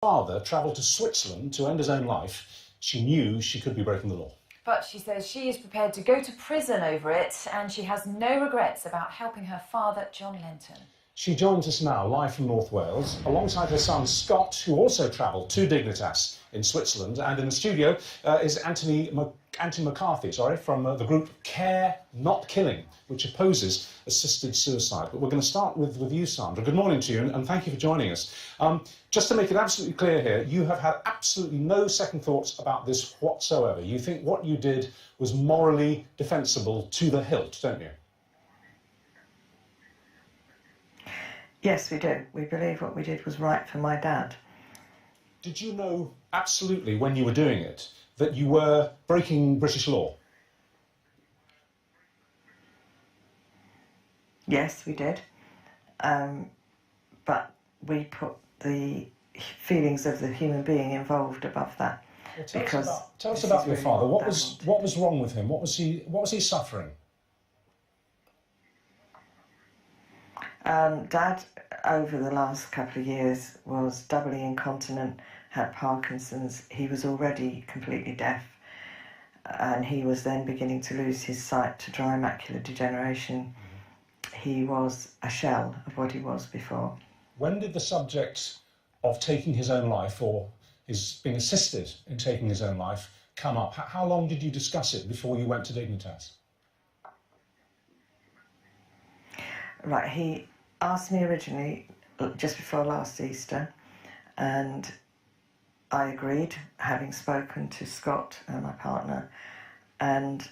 Father travelled to Switzerland to end his own life. She knew she could be breaking the law. But she says she is prepared to go to prison over it, and she has no regrets about helping her father, John Lenton. She joins us now, live from North Wales, alongside her son Scott, who also travelled to Dignitas in Switzerland. And in the studio is Anthony McCarthy, from the group Care Not Killing, which opposes assisted suicide. But we're going to start with you, Sandra. Good morning to you, and thank you for joining us. Just to make it absolutely clear here, you have had absolutely no second thoughts about this whatsoever. You think what you did was morally defensible to the hilt, don't you? Yes, we do. We believe what we did was right for my dad. Did you know absolutely when you were doing it that you were breaking British law? Yes, we did. But we put the feelings of the human being involved above that. Well, tell us about your father. What was wrong with him? What was he suffering? Dad, over the last couple of years, was doubly incontinent, had Parkinson's. He was already completely deaf, and he was then beginning to lose his sight to dry macular degeneration. He was a shell of what he was before. When did the subject of taking his own life, or his being assisted in taking his own life, come up? How long did you discuss it before you went to Dignitas? Right, he asked me originally just before last Easter, and I agreed, having spoken to Scott, my partner, and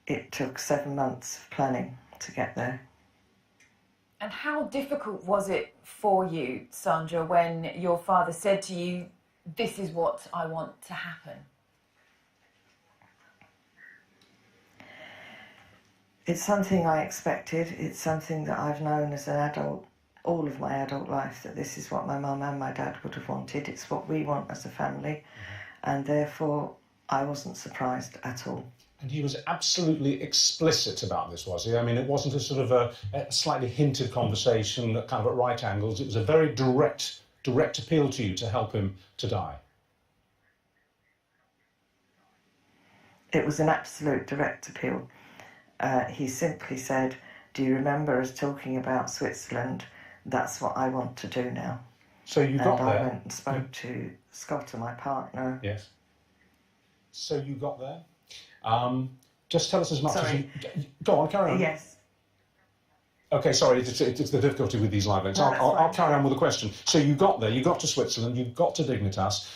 it took 7 months of planning to get there. And how difficult was it for you, Sandra, when your father said to you, "This is what I want to happen"? It's something I expected. It's something that I've known as an adult, all of my adult life, that this is what my mum and my dad would have wanted. It's what we want as a family, and therefore I wasn't surprised at all. And he was absolutely explicit about this, was he? I mean, it wasn't a sort of a slightly hinted conversation, kind of at right angles. It was a very direct appeal to you to help him to die. It was an absolute direct appeal. He simply said, "Do you remember us talking about Switzerland? That's what I want to do now." So you got there. And I went and spoke to Scott and my partner. Yes. So you got there. Just tell us as much as you... Go on, carry on. Yes. OK, sorry, it's the difficulty with these live links. No, I'll carry on with the question. So you got there, you got to Switzerland, you got to Dignitas.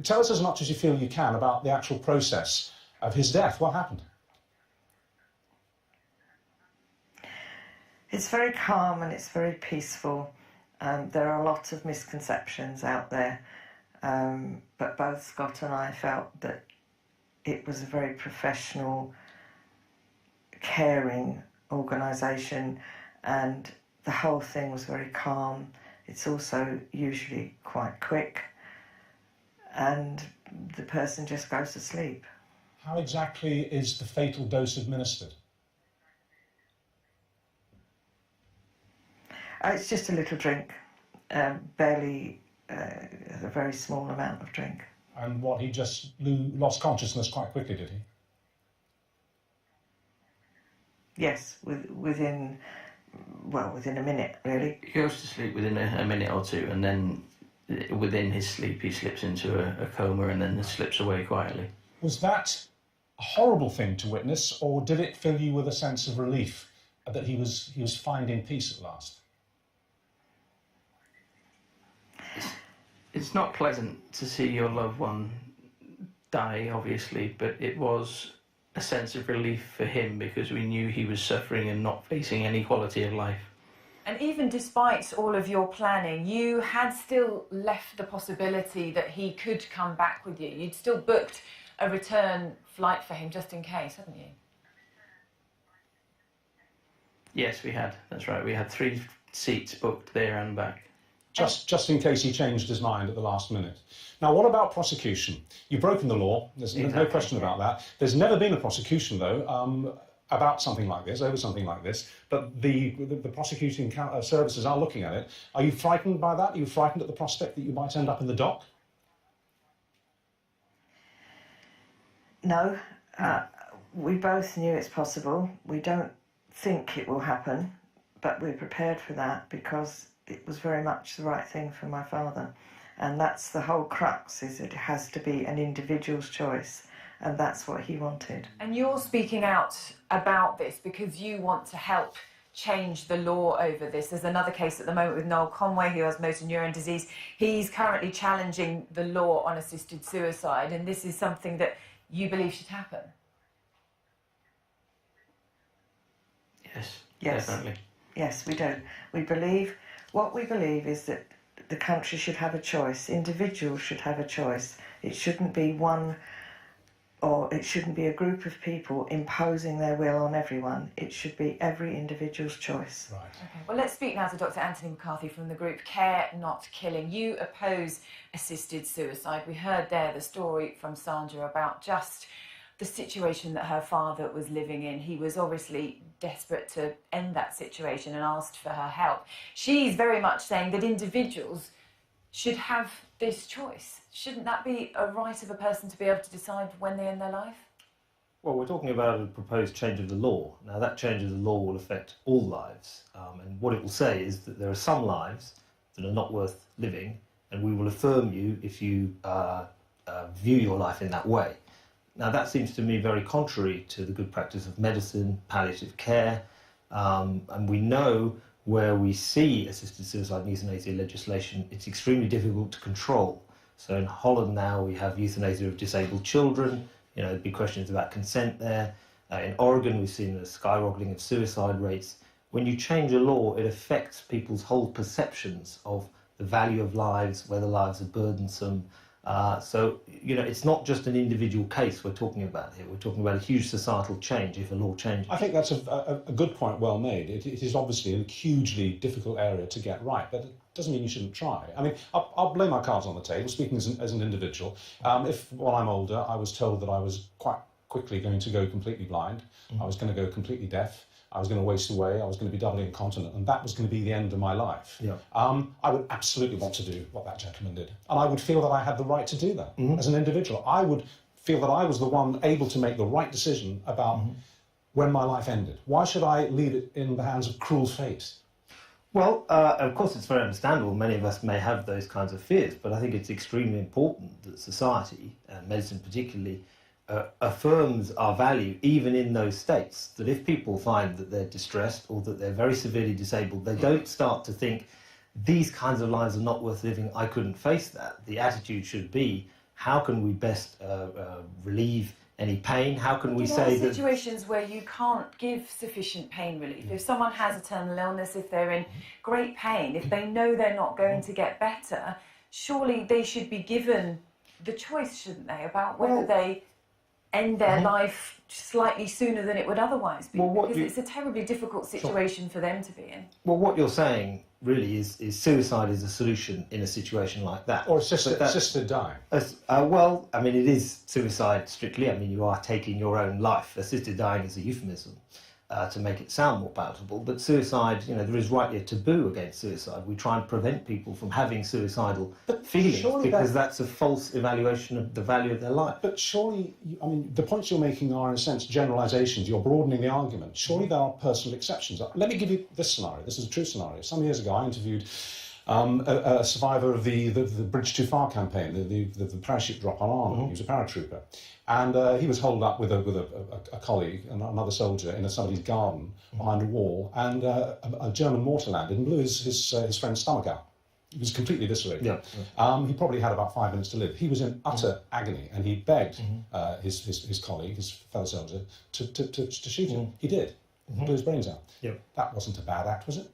Tell us as much as you feel you can about the actual process of his death. What happened? It's very calm and it's very peaceful. There are a lot of misconceptions out there, but both Scott and I felt that it was a very professional, caring organisation, and the whole thing was very calm. It's also usually quite quick, and the person just goes to sleep. How exactly is the fatal dose administered? It's just a little drink, barely a very small amount of drink. And what, he just lost consciousness quite quickly, did he? Yes, within a minute, really. He goes to sleep within a minute or two, and then within his sleep he slips into a coma and then slips away quietly. Was that a horrible thing to witness, or did it fill you with a sense of relief that he was finding peace at last? It's not pleasant to see your loved one die, obviously, but it was a sense of relief for him because we knew he was suffering and not facing any quality of life. And even despite all of your planning, you had still left the possibility that he could come back with you. You'd still booked a return flight for him just in case, hadn't you? Yes, we had. That's right. We had 3 seats booked there and back. Just in case he changed his mind at the last minute. Now, what about prosecution? You've broken the law. There's no question about that. There's never been a prosecution, though. about something like this, over something like this, but the prosecuting services are looking at it. Are you frightened by that? Are you frightened at the prospect that you might end up in the dock? No. We both knew it's possible. We don't think it will happen, but we're prepared for that because it was very much the right thing for my father. And that's the whole crux, is it has to be an individual's choice, and that's what he wanted. And you're speaking out about this because you want to help change the law over this. There's another case at the moment with Noel Conway, who has motor neurone disease. He's currently challenging the law on assisted suicide, and this is something that you believe should happen. Yes, definitely. Yes, we do. What we believe is that the country should have a choice. Individuals should have a choice. It shouldn't be one, or it shouldn't be a group of people imposing their will on everyone. It should be every individual's choice. Right. Okay, well, let's speak now to Dr. Anthony McCarthy from the group Care Not Killing. You oppose assisted suicide. We heard there the story from Sandra about just the situation that her father was living in. He was obviously desperate to end that situation and asked for her help. She's very much saying that individuals should have this choice. Shouldn't that be a right of a person to be able to decide when they end their life? Well, we're talking about a proposed change of the law. Now, that change of the law will affect all lives. And what it will say is that there are some lives that are not worth living, and we will affirm you if you view your life in that way. Now, that seems to me very contrary to the good practice of medicine, palliative care, and we know where we see assisted suicide and euthanasia legislation, it's extremely difficult to control. So in Holland now we have euthanasia of disabled children. You know, there'd be questions about consent there. In Oregon we've seen a skyrocketing of suicide rates. When you change a law, it affects people's whole perceptions of the value of lives, whether lives are burdensome. So, you know, it's not just an individual case we're talking about here. We're talking about a huge societal change if a law changes. I think that's a good point, well made. It is obviously a hugely difficult area to get right, but it doesn't mean you shouldn't try. I mean, I'll lay my cards on the table, speaking as an individual. If, while I'm older, I was told that I was quite quickly going to go completely blind, I was going to go completely deaf, I was going to waste away, I was going to be doubly incontinent, and that was going to be the end of my life. Yeah. I would absolutely want to do what that gentleman did. And I would feel that I had the right to do that as an individual. I would feel that I was the one able to make the right decision about when my life ended. Why should I leave it in the hands of cruel fate? Well, of course, it's very understandable. Many of us may have those kinds of fears, but I think it's extremely important that society, and medicine particularly, affirms our value even in those states, that if people find that they're distressed or that they're very severely disabled, they don't start to think, these kinds of lives are not worth living, I couldn't face that. The attitude should be, how can we best relieve any pain? How can we say that... There are situations where you can't give sufficient pain relief. If someone has a terminal illness, if they're in great pain, if they know they're not going to get better, surely they should be given the choice, shouldn't they, about whether they end their life slightly sooner than it would otherwise be, because it's a terribly difficult situation for them to be in. Well, what you're saying really is suicide is a solution in a situation like that. Or assisted dying. Well, I mean, it is suicide strictly. I mean, you are taking your own life. Assisted dying is a euphemism to make it sound more palatable. But suicide, you know, there is rightly a taboo against suicide. We try and prevent people from having suicidal feelings because that's a false evaluation of the value of their life. But surely, I mean, the points you're making are, in a sense, generalisations. You're broadening the argument. Surely there are personal exceptions. Let me give you this scenario. This is a true scenario. Some years ago, I interviewed a survivor of the Bridge Too Far campaign, the parachute drop on Arnhem. He was a paratrooper. And he was holed up with a colleague and another soldier in somebody's garden behind a wall, and a German mortar landed and blew his friend's stomach out. He was completely eviscerated. He probably had about 5 minutes to live. He was in utter agony, and he begged his colleague, his fellow soldier, to shoot him. He did. Blew his brains out. That wasn't a bad act, was it?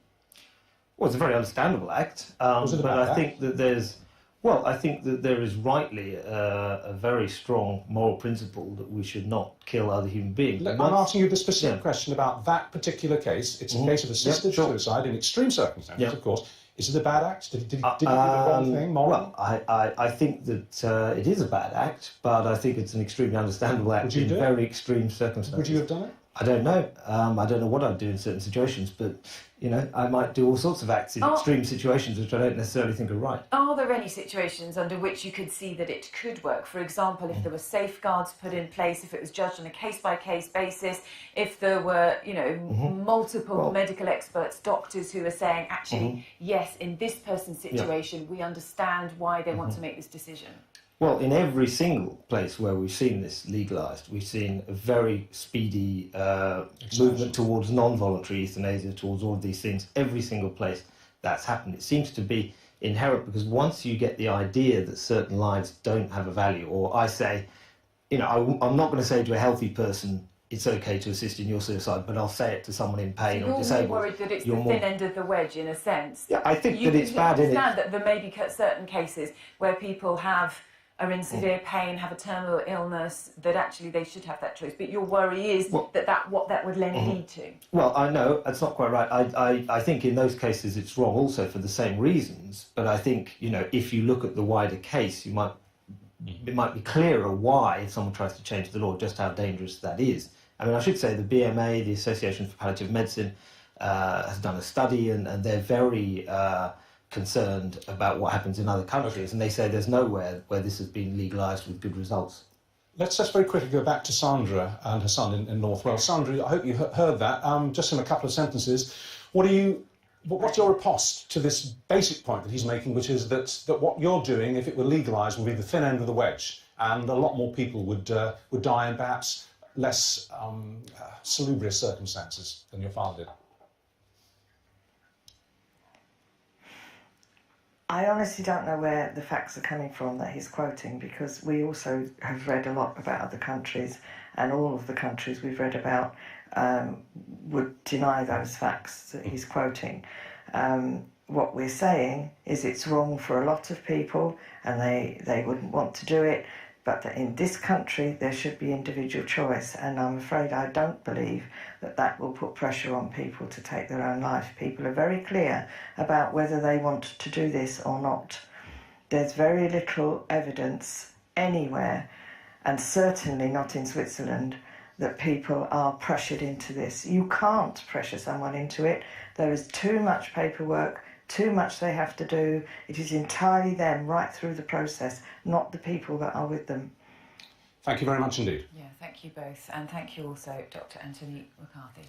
Well, it's a very understandable act. Was it a bad act? think that there's... Well, I think that there is rightly a very strong moral principle that we should not kill other human beings. I'm asking you the specific question about that particular case. It's a case of assisted suicide in extreme circumstances, of course. Is it a bad act? Did he do the wrong thing morally? Well, I think that it is a bad act, but I think it's an extremely understandable act in very extreme circumstances. Would you have done it? I don't know. I don't know what I'd do in certain situations, but, you know, I might do all sorts of acts in extreme situations which I don't necessarily think are right. Are there any situations under which you could see that it could work? For example, if there were safeguards put in place, if it was judged on a case-by-case basis, if there were, you know, multiple medical experts, doctors who are saying, actually, yes, in this person's situation, we understand why they want to make this decision. Well, in every single place where we've seen this legalised, we've seen a very speedy movement towards non-voluntary euthanasia, towards all of these things. Every single place that's happened. It seems to be inherent, because once you get the idea that certain lives don't have a value, or I say, you know, I'm not going to say to a healthy person, it's okay to assist in your suicide, but I'll say it to someone in pain or disabled. You're more worried that it's the thin end of the wedge, in a sense. Yeah, I think that it's bad in it. You understand that there may be certain cases where people are in severe pain, have a terminal illness, that actually they should have that choice. But your worry is what that would then lead to. Well, I know, that's not quite right. I think in those cases it's wrong also for the same reasons. But I think, you know, if you look at the wider case, it might be clearer why, if someone tries to change the law, just how dangerous that is. I mean, I should say the BMA, the Association for Palliative Medicine, has done a study, and they're very concerned about what happens in other countries, and they say there's nowhere where this has been legalised with good results. Let's just very quickly go back to Sandra and her son in North Wales. Sandra, I hope you heard that. Just in a couple of sentences, what's your riposte to this basic point that he's making, which is that what you're doing, if it were legalised, would be the thin end of the wedge, and a lot more people would die in perhaps less salubrious circumstances than your father did? I honestly don't know where the facts are coming from that he's quoting, because we also have read a lot about other countries, and all of the countries we've read about would deny those facts that he's quoting. What we're saying is it's wrong for a lot of people, and they wouldn't want to do it, but that in this country there should be individual choice, and I'm afraid I don't believe that will put pressure on people to take their own life. People are very clear about whether they want to do this or not. There's very little evidence anywhere, and certainly not in Switzerland, that people are pressured into this. You can't pressure someone into it. There is too much paperwork, too much they have to do. It is entirely them right through the process, not the people that are with them. Thank you very much indeed. Yeah, thank you both, and thank you also, Dr. Anthony McCarthy.